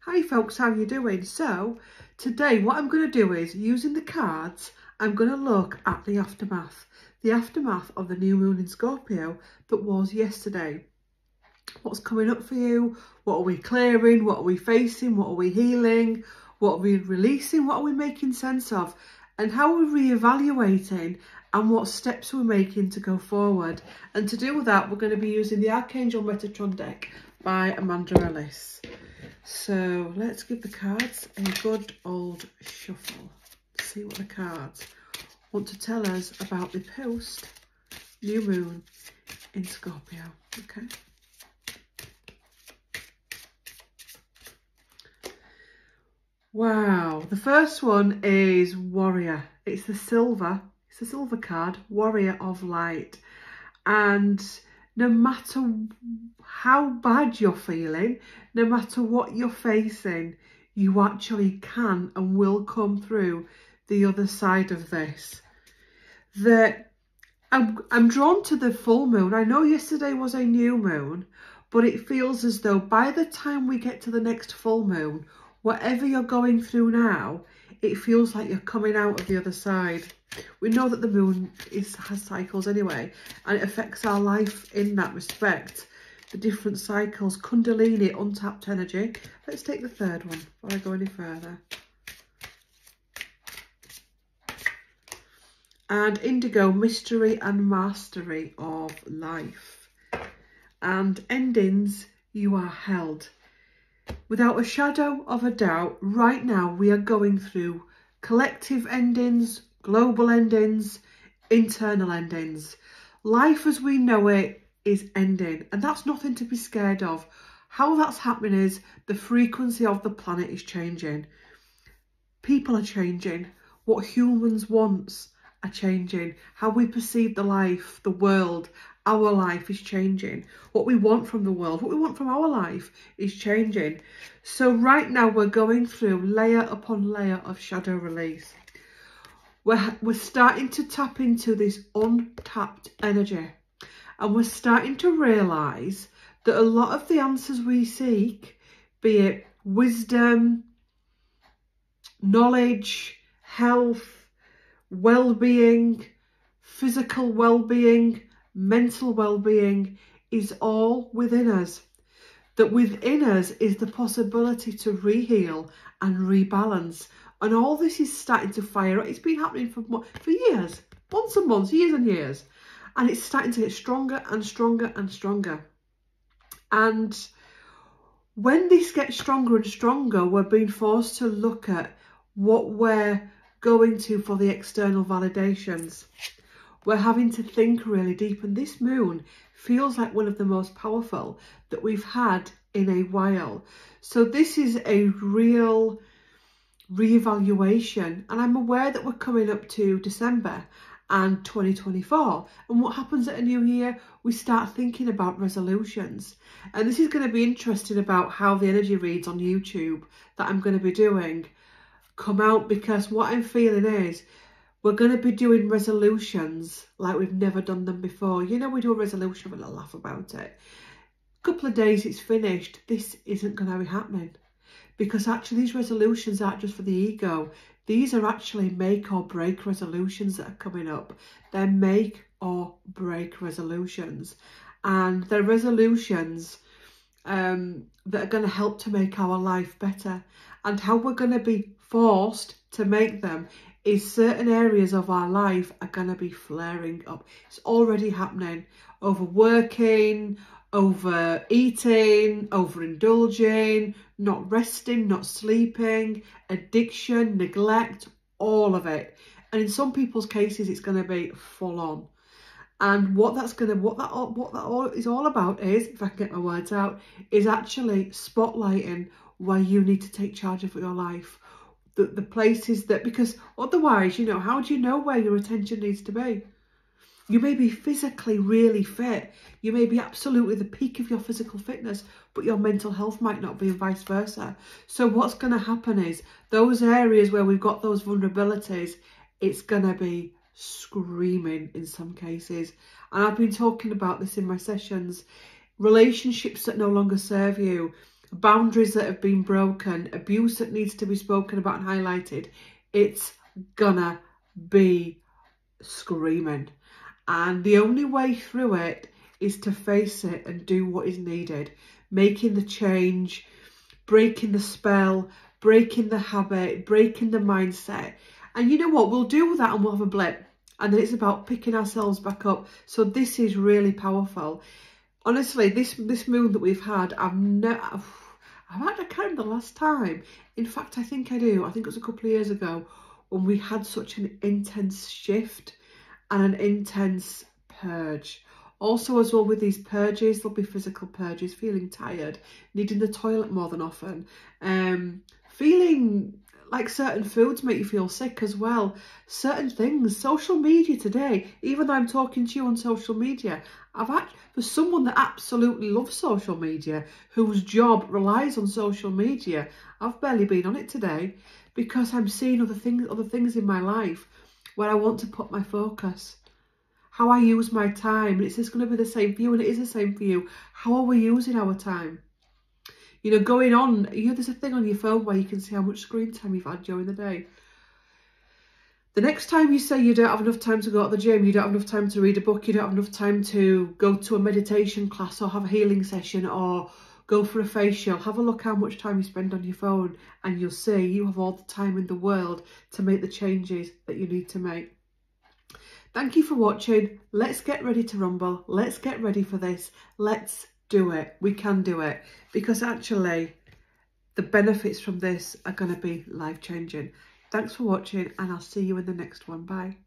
Hi folks, how you doing? So today what I'm going to do is, using the cards, I'm going to look at the aftermath of the new moon in Scorpio that was yesterday. What's coming up for you? What are we clearing? What are we facing? What are we healing? What are we releasing? What are we making sense of? And how are we reevaluating, and what steps we're making to go forward? And to do that, we're going to be using the Archangel Metatron deck by Amanda Ellis. So let's give the cards a good old shuffle. See what the cards want to tell us about the post new moon in Scorpio. Okay. Wow, the first one is Warrior. It's the silver card, Warrior of Light. And no matter how bad you're feeling, no matter what you're facing, you actually can and will come through the other side of this. I'm drawn to the full moon. I know yesterday was a new moon, but it feels as though by the time we get to the next full moon, whatever you're going through now, it feels like you're coming out of the other side. We know that the moon has cycles anyway, and it affects our life in that respect. The different cycles, Kundalini, untapped energy. Let's take the third one before I go any further. And Indigo, mystery and mastery of life. And endings, you are held. Without a shadow of a doubt, right now we are going through collective endings, global endings, internal endings. Life as we know it is ending, and that's nothing to be scared of. How that's happening is the frequency of the planet is changing. People are changing. What humans want are changing. How we perceive the life, the world, our life is changing. What we want from the world, what we want from our life is changing. So right now we're going through layer upon layer of shadow release. We're starting to tap into this untapped energy, and we're starting to realise that a lot of the answers we seek, be it wisdom, knowledge, health, well-being, physical well-being, mental well-being, is all within us. That within us is the possibility to re-heal and rebalance. And all this is starting to fire up. It's been happening for years, months and months, years and years. And it's starting to get stronger and stronger and stronger. And when this gets stronger and stronger, we're being forced to look at what we're going to for the external validations. We're having to think really deep, and this moon feels like one of the most powerful that we've had in a while. So this is a real reevaluation, and I'm aware that we're coming up to December and 2024, and what happens at a new year, we start thinking about resolutions. And this is going to be interesting about how the energy reads on YouTube that I'm going to be doing come out, because what I'm feeling is we're going to be doing resolutions like we've never done them before. You know, we do a resolution with a laugh about it. A couple of days it's finished. This isn't going to be happening, because actually these resolutions aren't just for the ego. These are actually make or break resolutions that are coming up. They're make or break resolutions, and they're resolutions that are going to help to make our life better. And how we're going to be forced to make them is certain areas of our life are going to be flaring up. It's already happening. Overworking, overeating, overindulging, not resting, not sleeping, addiction, neglect, all of it. And in some people's cases, it's going to be full on. And what that all is all about is, if I can get my words out, is actually spotlighting where you need to take charge of your life. The places that, because otherwise, you know, how do you know where your attention needs to be? You may be physically really fit. You may be absolutely the peak of your physical fitness, but your mental health might not be, and vice versa. So what's going to happen is those areas where we've got those vulnerabilities, it's going to be screaming in some cases. And I've been talking about this in my sessions. Relationships that no longer serve you, boundaries that have been broken, abuse that needs to be spoken about and highlighted, it's gonna be screaming. And the only way through it is to face it and do what is needed, making the change, breaking the spell, breaking the habit, breaking the mindset. And you know what, we'll do that and we'll have a blip, and then it's about picking ourselves back up. So this is really powerful. Honestly, this moon that we've had, I can't remember the last time. In fact, I think I do. I think it was a couple of years ago when we had such an intense shift and an intense purge. Also, as well, with these purges, there'll be physical purges, feeling tired, needing the toilet more than often, feeling like certain foods make you feel sick as well. Certain things, social media today, even though I'm talking to you on social media, for someone that absolutely loves social media, whose job relies on social media, I've barely been on it today because I'm seeing other things in my life where I want to put my focus. How I use my time, and it's just going to be the same for you, and it is the same for you. How are we using our time? You know, going on, there's a thing on your phone where you can see how much screen time you've had during the day. The next time you say you don't have enough time to go to the gym, you don't have enough time to read a book, you don't have enough time to go to a meditation class or have a healing session or go for a facial, have a look how much time you spend on your phone, and you'll see you have all the time in the world to make the changes that you need to make. Thank you for watching. Let's get ready to rumble. Let's get ready for this. Let's do it. We can do it, because actually the benefits from this are going to be life-changing. Thanks for watching, and I'll see you in the next one. Bye.